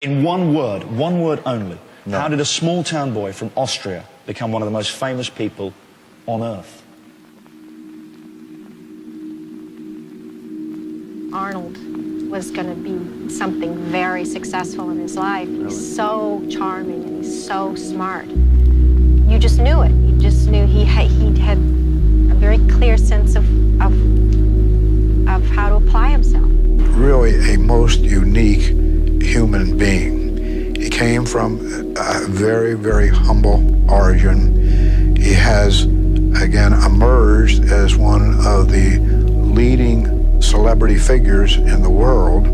In one word only, how did a small town boy from Austria become one of the most famous people on earth? Arnold was going to be something very successful in his life. He's so charming and he's so smart. You just knew it. You just knew he had a very clear sense of how to apply himself. Really a most unique human being. He came from a very, very humble origin. He has, again, emerged as one of the leading celebrity figures in the world.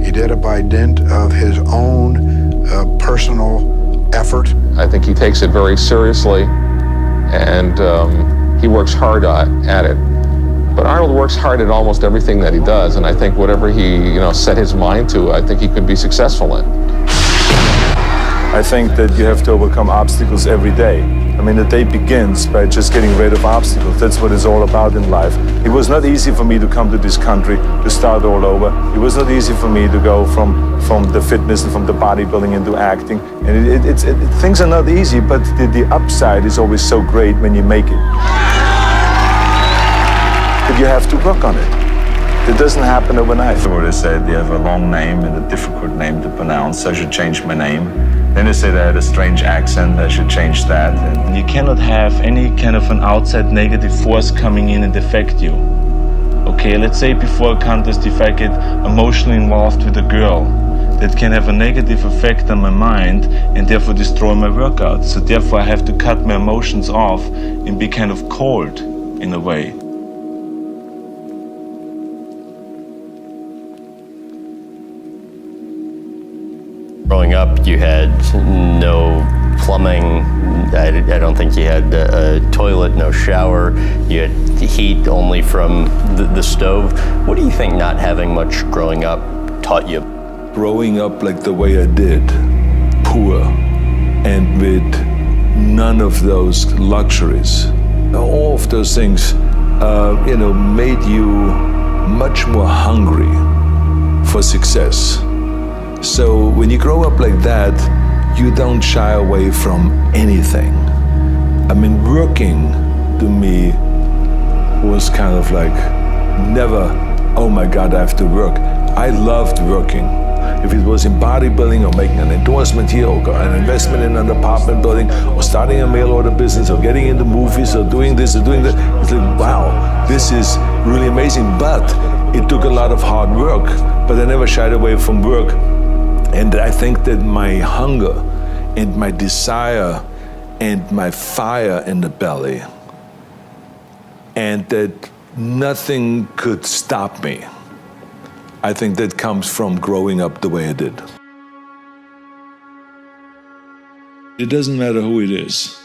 He did it by dint of his own personal effort. I think he takes it very seriously, and he works hard at it. But Arnold works hard at almost everything that he does, and I think whatever he set his mind to, I think he could be successful in. I think that you have to overcome obstacles every day. I mean, the day begins by just getting rid of obstacles. That's what it's all about in life. It was not easy for me to come to this country, to start all over. It was not easy for me to go from the fitness and from the bodybuilding into acting. And things are not easy, but the upside is always so great when you make it. But you have to work on it. It doesn't happen overnight. They said they have a long name and a difficult name to pronounce, so I should change my name. Then they said I had a strange accent, I should change that. And you cannot have any kind of an outside negative force coming in and affect you. Okay, let's say before a contest, if I get emotionally involved with a girl, that can have a negative effect on my mind and therefore destroy my workout. So therefore I have to cut my emotions off and be kind of cold in a way. Growing up, you had no plumbing. I don't think you had a toilet, no shower. You had heat only from the stove. What do you think not having much growing up taught you? Growing up like the way I did, poor, and with none of those luxuries, all of those things, made you much more hungry for success. So when you grow up like that, you don't shy away from anything. I mean, working to me was kind of like never, oh my God, I have to work. I loved working. If it was in bodybuilding or making an endorsement here or an investment in an apartment building or starting a mail order business or getting into movies or doing this or doing that, it's like, wow, this is really amazing. But it took a lot of hard work, but I never shied away from work. And I think that my hunger and my desire and my fire in the belly, and that nothing could stop me, I think that comes from growing up the way I did. It doesn't matter who it is.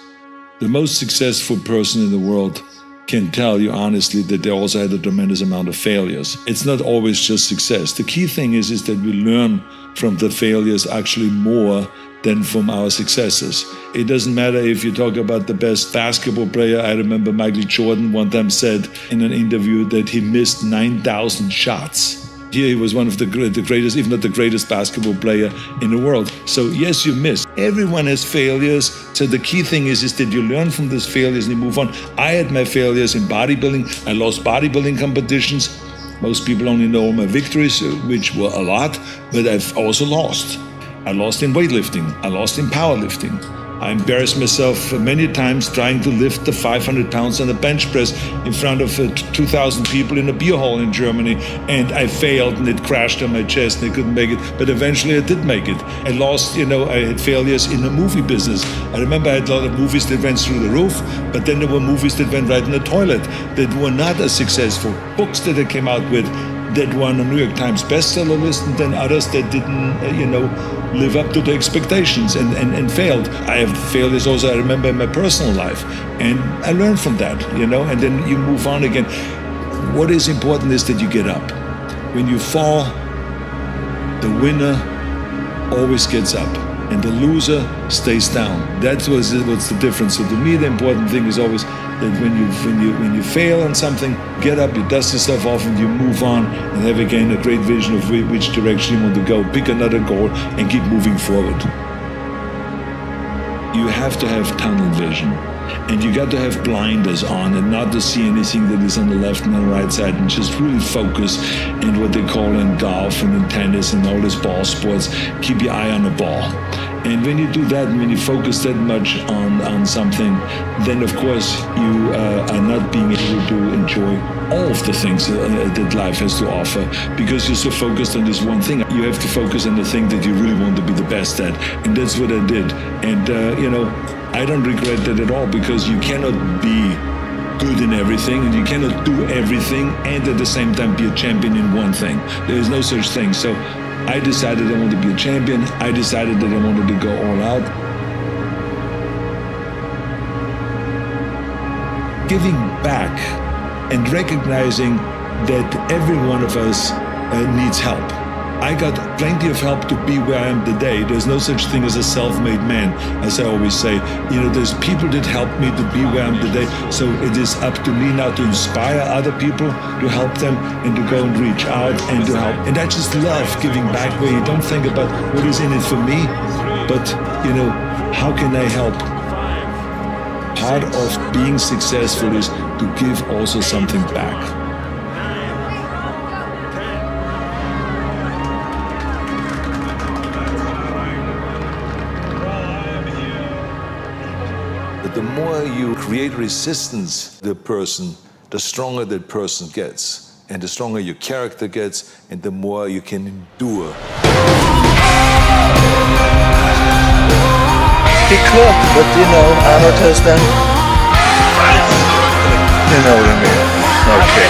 The most successful person in the world can tell you honestly that they also had a tremendous amount of failures. It's not always just success. The key thing is that we learn from the failures actually more than from our successes. It doesn't matter if you talk about the best basketball player. I remember Michael Jordan one time said in an interview that he missed 9,000 shots. Here he was one of the greatest, if not the greatest basketball player in the world. So yes, you miss. Everyone has failures. So the key thing is that you learn from those failures and you move on. I had my failures in bodybuilding. I lost bodybuilding competitions. Most people only know my victories, which were a lot, but I've also lost. I lost in weightlifting. I lost in powerlifting. I embarrassed myself many times trying to lift the 500 pounds on the bench press in front of 2,000 people in a beer hall in Germany, and I failed and it crashed on my chest and I couldn't make it, but eventually I did make it. I lost, I had failures in the movie business. I remember I had a lot of movies that went through the roof, but then there were movies that went right in the toilet that were not as successful. Books that I came out with that were on the New York Times bestseller list, and then others that didn't, live up to the expectations and failed. I have failures also, I remember, in my personal life, and I learned from that, and then you move on again. What is important is that you get up. When you fall, the winner always gets up. and the loser stays down. That's what's the difference. So to me, the important thing is always that when you fail on something, get up, you dust yourself off, and you move on, and have again a great vision of which direction you want to go. Pick another goal and keep moving forward. You have to have tunnel vision, and you got to have blinders on and not to see anything that is on the left and the right side, and just really focus. And what they call in golf and in tennis and all these ball sports, keep your eye on the ball. And when you do that, and when you focus that much on something, then of course you are not being able to enjoy all of the things that life has to offer, because you're so focused on this one thing. You have to focus on the thing that you really want to be the best at, and that's what I did. And I don't regret that at all, because you cannot be good in everything, and you cannot do everything and at the same time be a champion in one thing. There is no such thing. So I decided I wanted to be a champion. I decided that I wanted to go all out. Giving back and recognizing that every one of us needs help. I got plenty of help to be where I am today. There's no such thing as a self-made man, as I always say. There's people that helped me to be where I am today. So it is up to me now to inspire other people, to help them, and to go and reach out and to help. And I just love giving back, where you don't think about what is in it for me, but, how can I help? Part of being successful is to give also something back. The more you create resistance to the person, the stronger that person gets, and the stronger your character gets, and the more you can endure. He could, but Arnold has them. You know what I mean? Okay.